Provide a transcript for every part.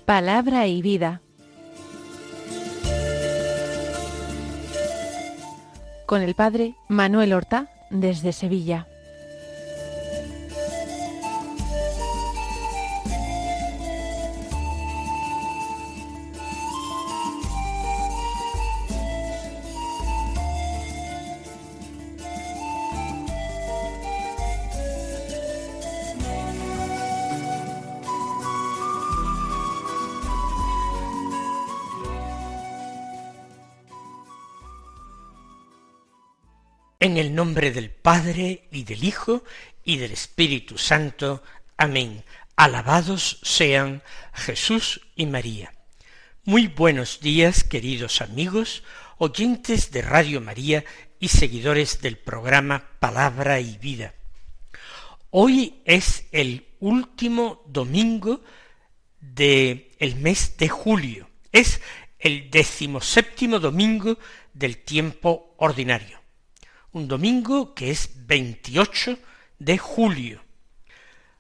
Palabra y vida. Con el padre Manuel Horta, desde Sevilla. En el nombre del Padre, y del Hijo, y del Espíritu Santo. Amén. Alabados sean Jesús y María. Muy buenos días, queridos amigos, oyentes de Radio María y seguidores del programa Palabra y Vida. Hoy es el último domingo del mes de julio. Es el 17º domingo del tiempo ordinario. Un domingo que es 28 de julio.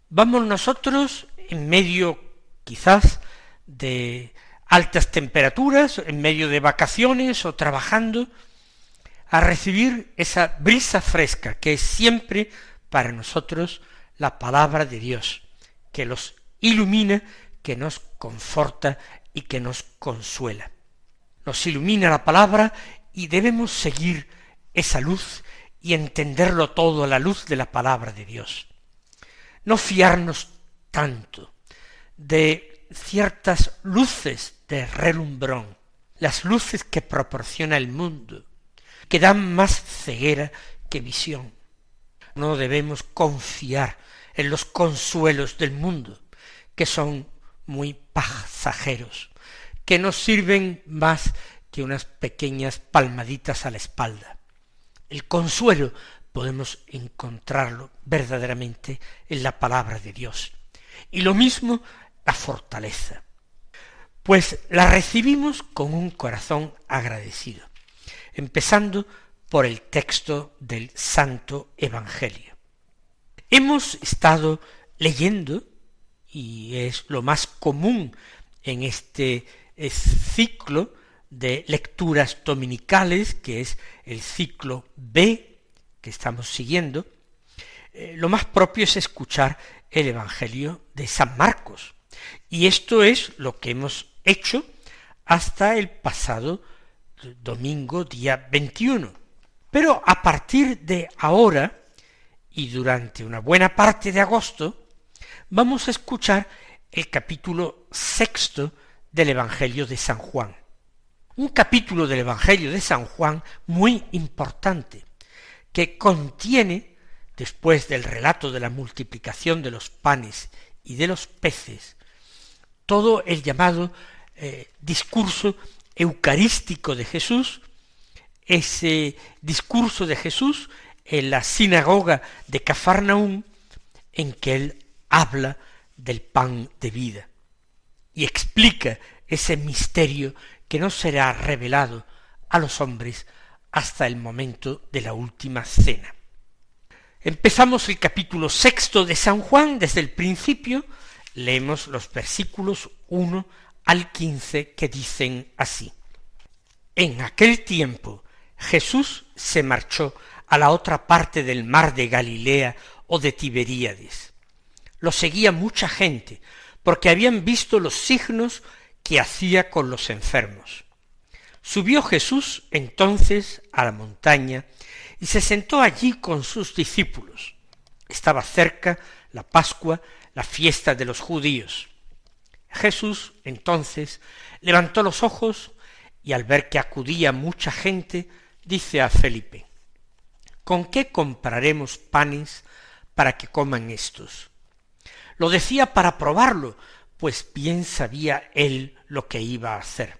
Vamos nosotros en medio quizás de altas temperaturas, en medio de vacaciones o trabajando, a recibir esa brisa fresca que es siempre para nosotros la palabra de Dios, que los ilumina, que nos conforta y que nos consuela. Nos ilumina la palabra y debemos seguir esa luz y entenderlo todo a la luz de la palabra de Dios. No fiarnos tanto de ciertas luces de relumbrón, las luces que proporciona el mundo, que dan más ceguera que visión. No debemos confiar en los consuelos del mundo, que son muy pasajeros, que no sirven más que unas pequeñas palmaditas a la espalda. El consuelo podemos encontrarlo verdaderamente en la palabra de Dios. Y lo mismo la fortaleza. Pues la recibimos con un corazón agradecido, empezando por el texto del Santo Evangelio. Hemos estado leyendo, y es lo más común en este ciclo de lecturas dominicales, que es el ciclo B que estamos siguiendo, lo más propio es escuchar el Evangelio de San Marcos. Y esto es lo que hemos hecho hasta el pasado domingo, día 21. Pero a partir de ahora, y durante una buena parte de agosto, vamos a escuchar el capítulo 6 del Evangelio de San Juan. Un capítulo del Evangelio de San Juan muy importante, que contiene, después del relato de la multiplicación de los panes y de los peces, todo el llamado discurso eucarístico de Jesús, ese discurso de Jesús en la sinagoga de Cafarnaúm, en que él habla del pan de vida y explica ese misterio que no será revelado a los hombres hasta el momento de la última cena. Empezamos el capítulo 6 de San Juan desde el principio, leemos los versículos 1 al 15 que dicen así. En aquel tiempo Jesús se marchó a la otra parte del mar de Galilea o de Tiberíades. Lo seguía mucha gente, porque habían visto los signos que hacía con los enfermos. Subió Jesús entonces a la montaña y se sentó allí con sus discípulos. Estaba cerca la Pascua, la fiesta de los judíos. Jesús entonces levantó los ojos y al ver que acudía mucha gente, dice a Felipe: ¿Con qué compraremos panes para que coman estos? Lo decía para probarlo, pues bien sabía él lo que iba a hacer.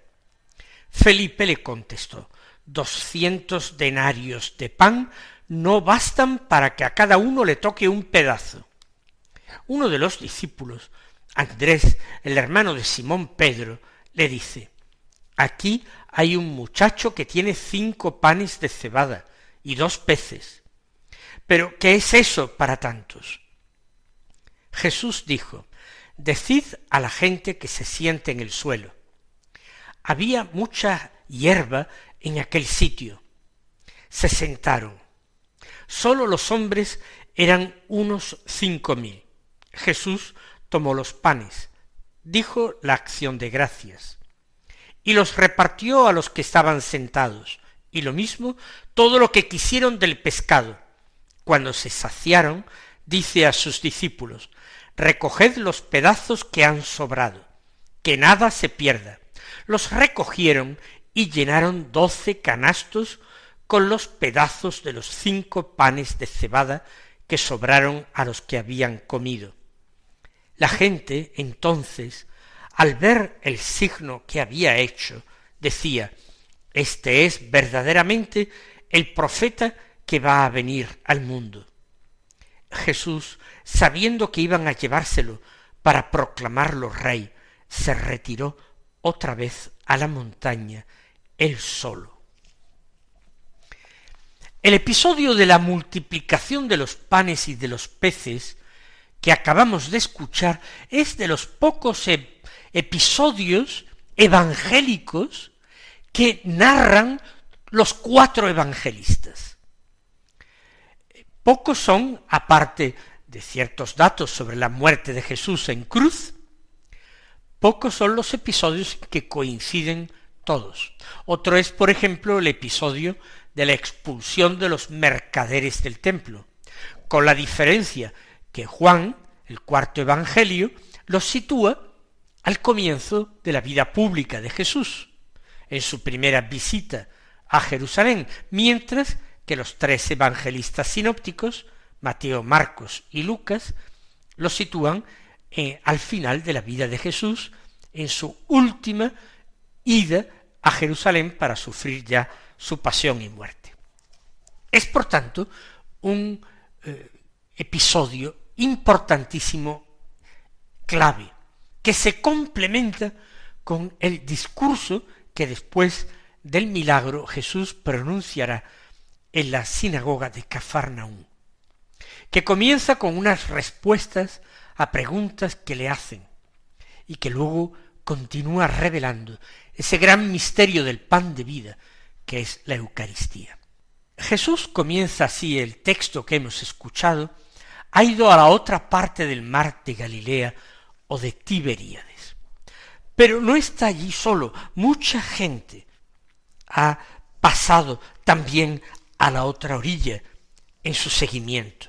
Felipe le contestó: 200 denarios de pan no bastan para que a cada uno le toque un pedazo. Uno de los discípulos, Andrés, el hermano de Simón Pedro, le dice: aquí hay un muchacho que tiene 5 panes de cebada y 2 peces. ¿Pero qué es eso para tantos? Jesús dijo: decid a la gente que se siente en el suelo. Había mucha hierba en aquel sitio. Se sentaron. Sólo los hombres eran unos 5000. Jesús tomó los panes, dijo la acción de gracias, y los repartió a los que estaban sentados, y lo mismo todo lo que quisieron del pescado. Cuando se saciaron, dice a sus discípulos: recoged los pedazos que han sobrado, que nada se pierda. Los recogieron y llenaron 12 canastos con los pedazos de los 5 panes de cebada que sobraron a los que habían comido. La gente, entonces, al ver el signo que había hecho, decía: este es verdaderamente el profeta que va a venir al mundo. Jesús, sabiendo que iban a llevárselo para proclamarlo rey, se retiró otra vez a la montaña, él solo. El episodio de la multiplicación de los panes y de los peces que acabamos de escuchar es de los pocos episodios evangélicos que narran los 4 evangelistas. Pocos son, aparte de ciertos datos sobre la muerte de Jesús en cruz, pocos son los episodios que coinciden todos. Otro es, por ejemplo, el episodio de la expulsión de los mercaderes del templo, con la diferencia que Juan, el 4 evangelio, los sitúa al comienzo de la vida pública de Jesús, en su primera visita a Jerusalén, mientras que los 3 evangelistas sinópticos, Mateo, Marcos y Lucas, los sitúan al final de la vida de Jesús, en su última ida a Jerusalén para sufrir ya su pasión y muerte. Es, por tanto, un episodio importantísimo, clave, que se complementa con el discurso que después del milagro Jesús pronunciará en la sinagoga de Cafarnaúm, que comienza con unas respuestas a preguntas que le hacen y que luego continúa revelando ese gran misterio del pan de vida que es la Eucaristía. Jesús comienza así el texto que hemos escuchado: ha ido a la otra parte del mar de Galilea o de Tiberíades. Pero no está allí solo, mucha gente ha pasado también a la otra orilla en su seguimiento.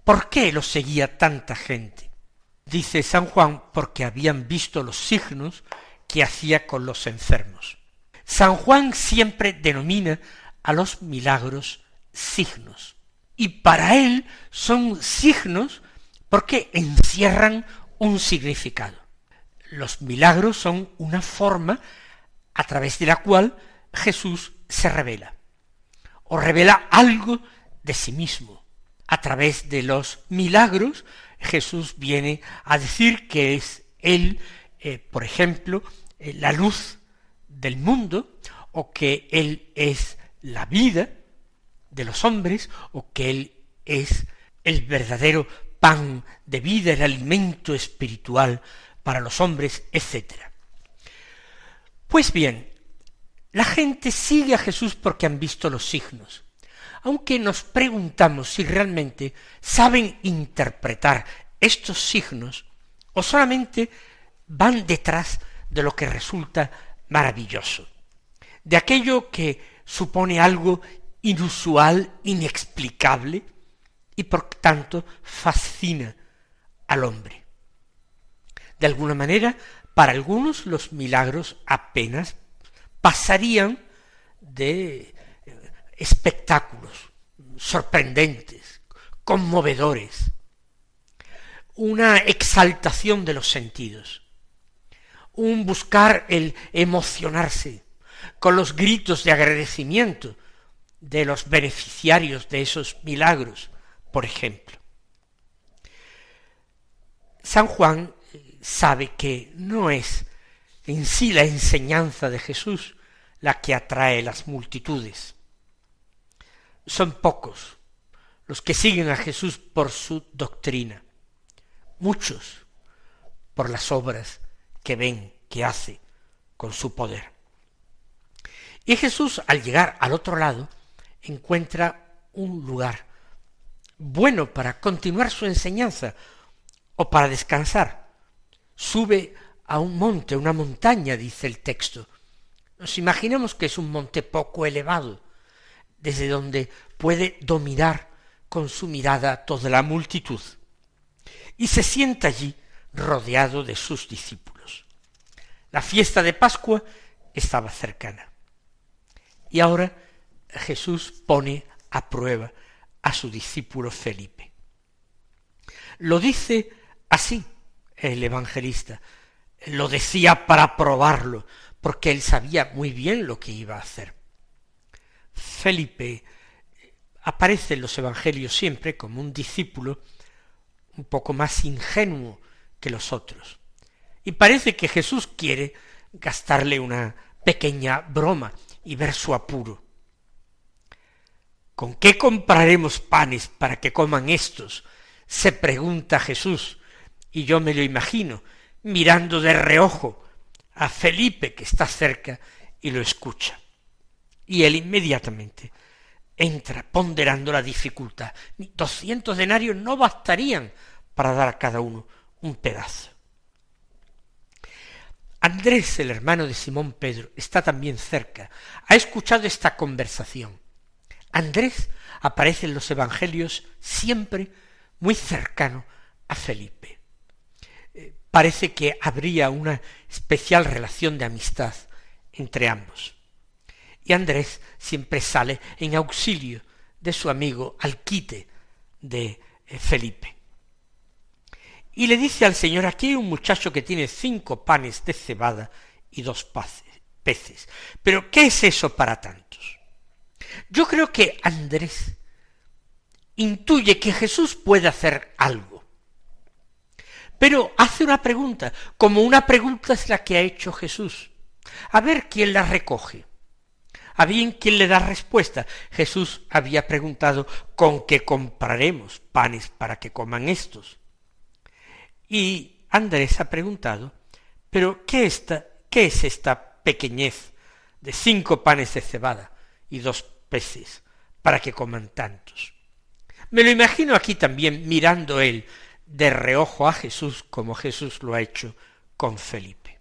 ¿Por qué lo seguía tanta gente? Dice San Juan: porque habían visto los signos que hacía con los enfermos. San Juan siempre denomina a los milagros signos, y para él son signos porque encierran un significado. Los milagros son una forma a través de la cual Jesús se revela, o revela algo de sí mismo. A través de los milagros Jesús viene a decir que es Él, por ejemplo, la luz del mundo, o que Él es la vida de los hombres, o que Él es el verdadero pan de vida, el alimento espiritual para los hombres, etc. Pues bien, la gente sigue a Jesús porque han visto los signos, aunque nos preguntamos si realmente saben interpretar estos signos o solamente van detrás de lo que resulta maravilloso, de aquello que supone algo inusual, inexplicable, y por tanto fascina al hombre. De alguna manera, para algunos los milagros apenas pasarían de espectáculos sorprendentes, conmovedores, una exaltación de los sentidos, un buscar el emocionarse con los gritos de agradecimiento de los beneficiarios de esos milagros, por ejemplo. San Juan sabe que no es en sí la enseñanza de Jesús la que atrae las multitudes. Son pocos los que siguen a Jesús por su doctrina, muchos por las obras que ven, que hace con su poder. Y Jesús, al llegar al otro lado, encuentra un lugar bueno para continuar su enseñanza o para descansar. Sube a un monte, una montaña, dice el texto. Nos imaginamos que es un monte poco elevado, desde donde puede dominar con su mirada toda la multitud. Y se sienta allí rodeado de sus discípulos. La fiesta de Pascua estaba cercana. Y ahora Jesús pone a prueba a su discípulo Felipe. Lo dice así el evangelista. Lo decía para probarlo, porque él sabía muy bien lo que iba a hacer. Felipe aparece en los evangelios siempre como un discípulo un poco más ingenuo que los otros. Y parece que Jesús quiere gastarle una pequeña broma y ver su apuro. ¿Con qué compraremos panes para que coman estos?, se pregunta Jesús, y yo me lo imagino, mirando de reojo a Felipe que está cerca y lo escucha. Y él inmediatamente entra ponderando la dificultad. 200 denarios no bastarían para dar a cada uno un pedazo. Andrés, el hermano de Simón Pedro, está también cerca. Ha escuchado esta conversación. Andrés aparece en los evangelios siempre muy cercano a Felipe. Parece que habría una especial relación de amistad entre ambos. Y Andrés siempre sale en auxilio de su amigo al quite de Felipe. Y le dice al Señor: aquí hay un muchacho que tiene 5 panes de cebada y 2 peces. ¿Pero qué es eso para tantos? Yo creo que Andrés intuye que Jesús puede hacer algo. Pero hace una pregunta, como una pregunta es la que ha hecho Jesús. A ver quién la recoge. A bien quién le da respuesta. Jesús había preguntado: ¿con qué compraremos panes para que coman estos? Y Andrés ha preguntado: ¿pero qué es esta pequeñez de 5 panes de cebada y 2 peces para que coman tantos? Me lo imagino aquí también mirando él de reojo a Jesús, como Jesús lo ha hecho con Felipe.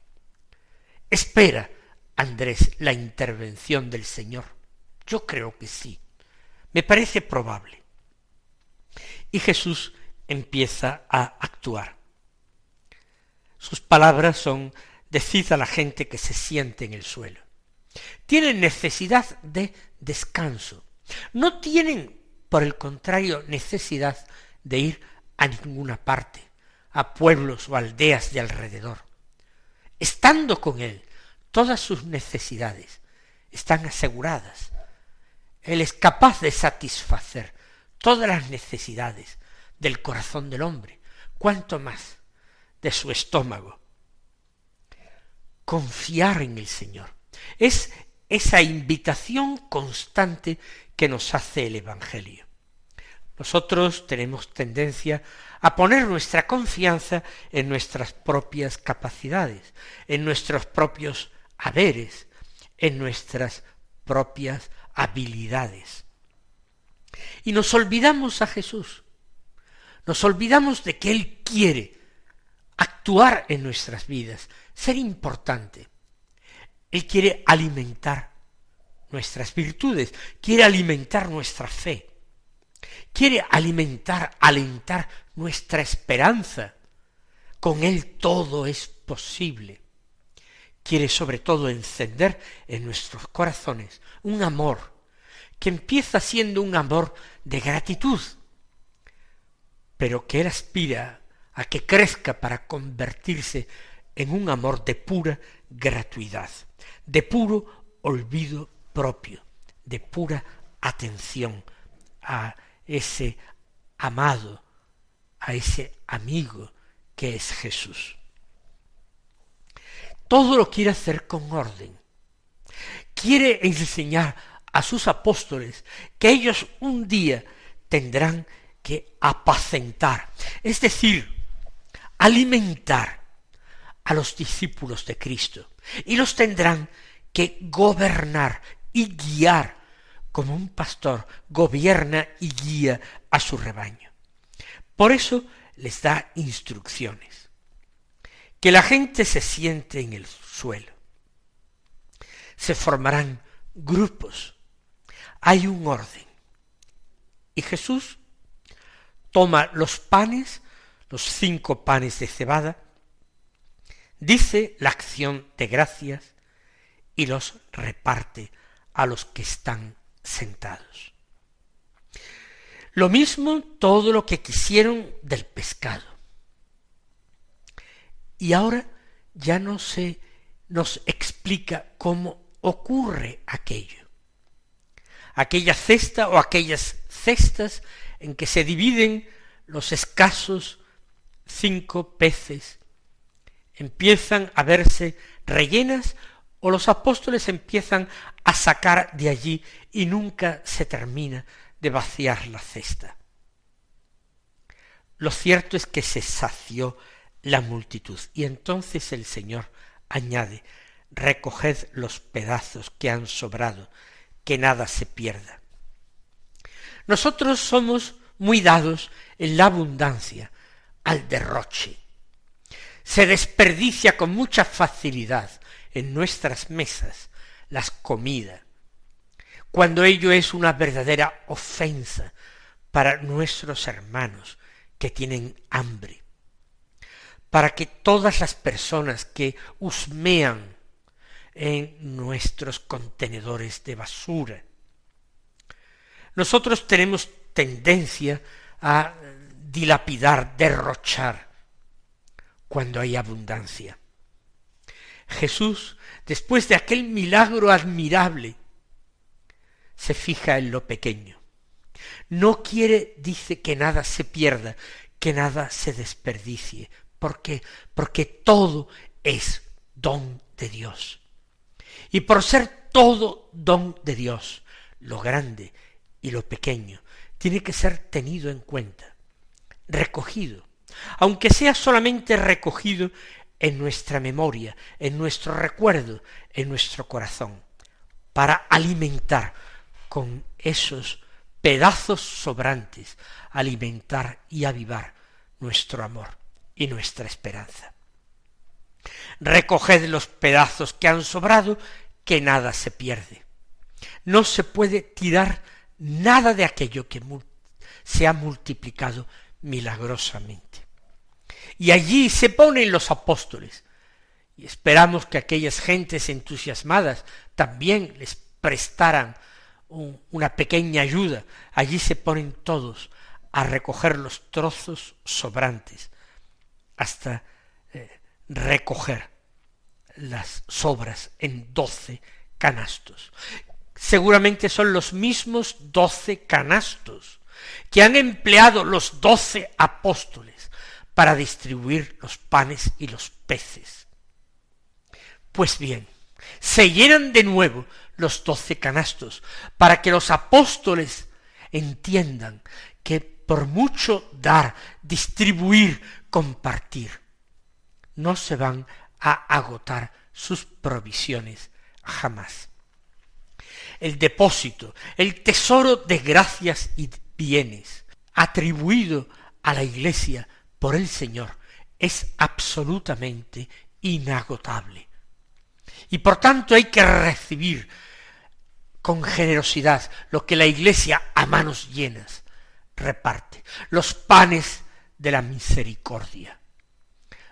¿Espera Andrés la intervención del Señor? Yo creo que sí. Me parece probable. Y Jesús empieza a actuar. Sus palabras son: decid a la gente que se siente en el suelo. Tienen necesidad de descanso. No tienen, por el contrario, necesidad de ir a ninguna parte, a pueblos o aldeas de alrededor. Estando con Él, todas sus necesidades están aseguradas. Él es capaz de satisfacer todas las necesidades del corazón del hombre, cuanto más de su estómago. Confiar en el Señor es esa invitación constante que nos hace el Evangelio. Nosotros tenemos tendencia a poner nuestra confianza en nuestras propias capacidades, en nuestros propios haberes, en nuestras propias habilidades. Y nos olvidamos a Jesús, nos olvidamos de que Él quiere actuar en nuestras vidas, ser importante. Él quiere alimentar nuestras virtudes, quiere alimentar nuestra fe, quiere alentar nuestra esperanza. Con Él todo es posible. Quiere sobre todo encender en nuestros corazones un amor que empieza siendo un amor de gratitud, pero que Él aspira a que crezca para convertirse en un amor de pura gratuidad, de puro olvido propio, de pura atención a ese amado, a ese amigo que es Jesús. Todo lo quiere hacer con orden. Quiere enseñar a sus apóstoles que ellos un día tendrán que apacentar, es decir, alimentar a los discípulos de Cristo y los tendrán que gobernar y guiar como un pastor gobierna y guía a su rebaño. Por eso les da instrucciones. Que la gente se siente en el suelo. Se formarán grupos. Hay un orden. Y Jesús toma los panes, los 5 panes de cebada, dice la acción de gracias y los reparte a los que están sentados. Lo mismo todo lo que quisieron del pescado. Y ahora ya no se nos explica cómo ocurre aquello. Aquella cesta o aquellas cestas en que se dividen los escasos 5 peces empiezan a verse rellenas o los apóstoles empiezan a sacar de allí y nunca se termina de vaciar la cesta. Lo cierto es que se sació la multitud y entonces el Señor añade: recoged los pedazos que han sobrado, que nada se pierda. Nosotros somos muy dados en la abundancia al derroche. Se desperdicia con mucha facilidad en nuestras mesas las comidas, cuando ello es una verdadera ofensa para nuestros hermanos que tienen hambre, para que todas las personas que husmean en nuestros contenedores de basura. Nosotros tenemos tendencia a dilapidar, derrochar, cuando hay abundancia. Jesús, después de aquel milagro admirable, se fija en lo pequeño. No quiere, dice, que nada se pierda, que nada se desperdicie. ¿Por qué? Porque todo es don de Dios. Y por ser todo don de Dios, lo grande y lo pequeño tiene que ser tenido en cuenta, recogido, aunque sea solamente recogido en nuestra memoria, en nuestro recuerdo, en nuestro corazón, para alimentar con esos pedazos sobrantes, alimentar y avivar nuestro amor y nuestra esperanza. Recoged los pedazos que han sobrado, que nada se pierde. No se puede tirar nada de aquello que se ha multiplicado milagrosamente. Y allí se ponen los apóstoles, y esperamos que aquellas gentes entusiasmadas también les prestaran una pequeña ayuda. Allí se ponen todos a recoger los trozos sobrantes, hasta recoger las sobras en 12 canastos. Seguramente son los mismos 12 canastos que han empleado los 12 apóstoles para distribuir los panes y los peces. Pues bien, se llenan de nuevo los 12 canastos para que los apóstoles entiendan que por mucho dar, distribuir, compartir, no se van a agotar sus provisiones jamás. El depósito, el tesoro de gracias y bienes atribuido a la Iglesia por el Señor es absolutamente inagotable. Y por tanto hay que recibir con generosidad lo que la Iglesia a manos llenas reparte. Los panes de la misericordia,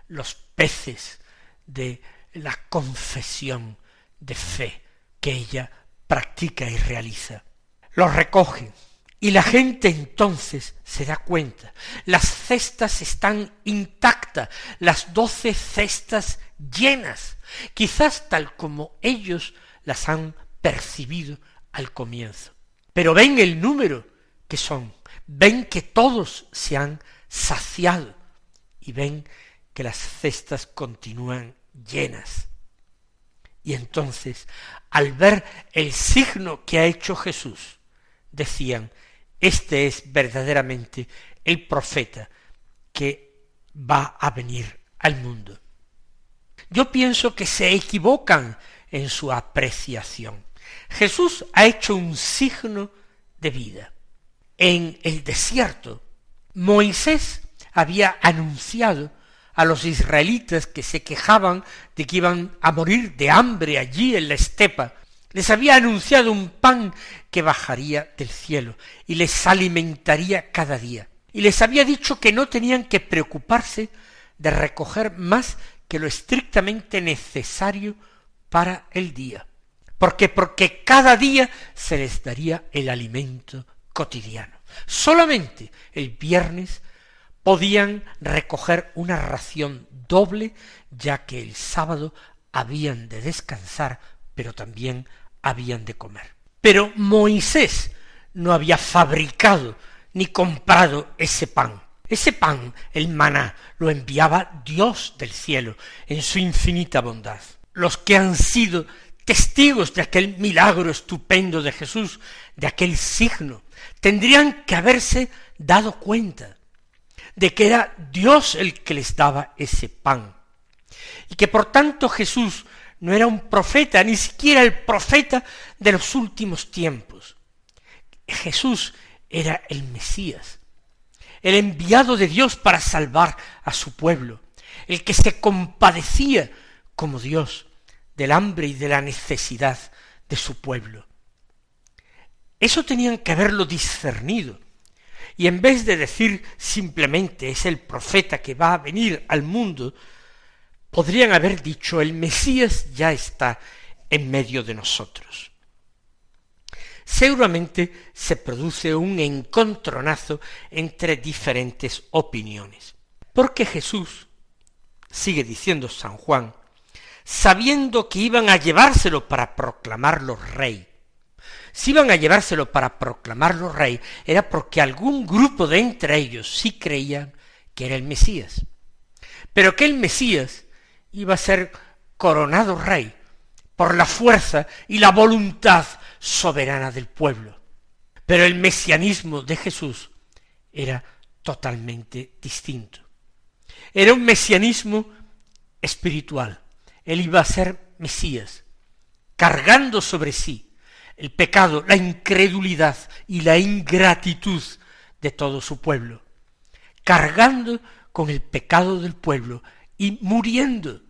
los peces de la confesión de fe que ella practica y realiza. Los recogen y la gente entonces se da cuenta. Las cestas están intactas, las 12 cestas llenas, quizás tal como ellos las han percibido al comienzo. Pero ven el número que son, ven que todos se han saciado y ven que las cestas continúan llenas. Y entonces, al ver el signo que ha hecho Jesús, decían: este es verdaderamente el profeta que va a venir al mundo. Yo pienso que se equivocan en su apreciación. Jesús ha hecho un signo de vida. En el desierto, Moisés había anunciado a los israelitas que se quejaban de que iban a morir de hambre allí en la estepa. Les había anunciado un pan que bajaría del cielo y les alimentaría cada día. Y les había dicho que no tenían que preocuparse de recoger más que lo estrictamente necesario para el día. ¿Por qué? Porque cada día se les daría el alimento cotidiano. Solamente el viernes podían recoger una ración doble, ya que el sábado habían de descansar, pero también habían de comer. Pero Moisés no había fabricado ni comprado ese pan. Ese pan, el maná, lo enviaba Dios del cielo en su infinita bondad. Los que han sido testigos de aquel milagro estupendo de Jesús, de aquel signo, tendrían que haberse dado cuenta de que era Dios el que les daba ese pan, y que por tanto Jesús no era un profeta, ni siquiera el profeta de los últimos tiempos. Jesús era el Mesías, el enviado de Dios para salvar a su pueblo, el que se compadecía como Dios del hambre y de la necesidad de su pueblo. Eso tenían que haberlo discernido, y en vez de decir simplemente es el profeta que va a venir al mundo, podrían haber dicho el Mesías ya está en medio de nosotros. Seguramente se produce un encontronazo entre diferentes opiniones, porque Jesús, sigue diciendo San Juan, sabiendo que iban a llevárselo para proclamarlo rey. Si iban a llevárselo para proclamarlo rey, era porque algún grupo de entre ellos sí creían que era el Mesías, pero que el Mesías iba a ser coronado rey por la fuerza y la voluntad soberana del pueblo. Pero el mesianismo de Jesús era totalmente distinto. Era un mesianismo espiritual. Él iba a ser Mesías, cargando sobre sí el pecado, la incredulidad y la ingratitud de todo su pueblo, cargando con el pecado del pueblo y muriendo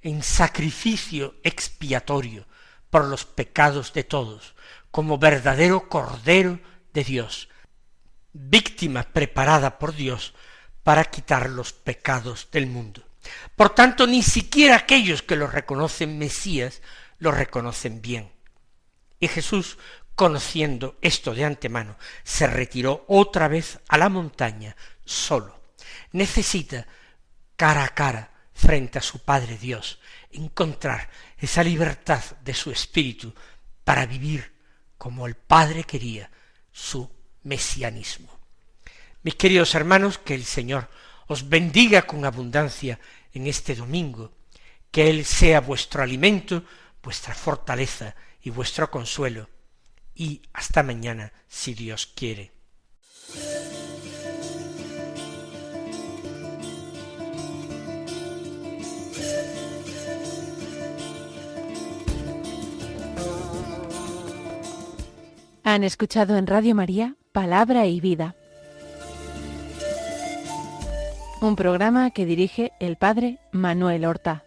en sacrificio expiatorio por los pecados de todos, como verdadero Cordero de Dios, víctima preparada por Dios para quitar los pecados del mundo. Por tanto, ni siquiera aquellos que lo reconocen Mesías lo reconocen bien. Y Jesús, conociendo esto de antemano, se retiró otra vez a la montaña solo. Necesita, cara a cara, frente a su Padre Dios, encontrar esa libertad de su espíritu para vivir como el Padre quería su mesianismo. Mis queridos hermanos, que el Señor os bendiga con abundancia en este domingo, que Él sea vuestro alimento, vuestra fortaleza y vuestro consuelo, y hasta mañana, si Dios quiere. Han escuchado en Radio María Palabra y Vida, un programa que dirige el Padre Manuel Horta.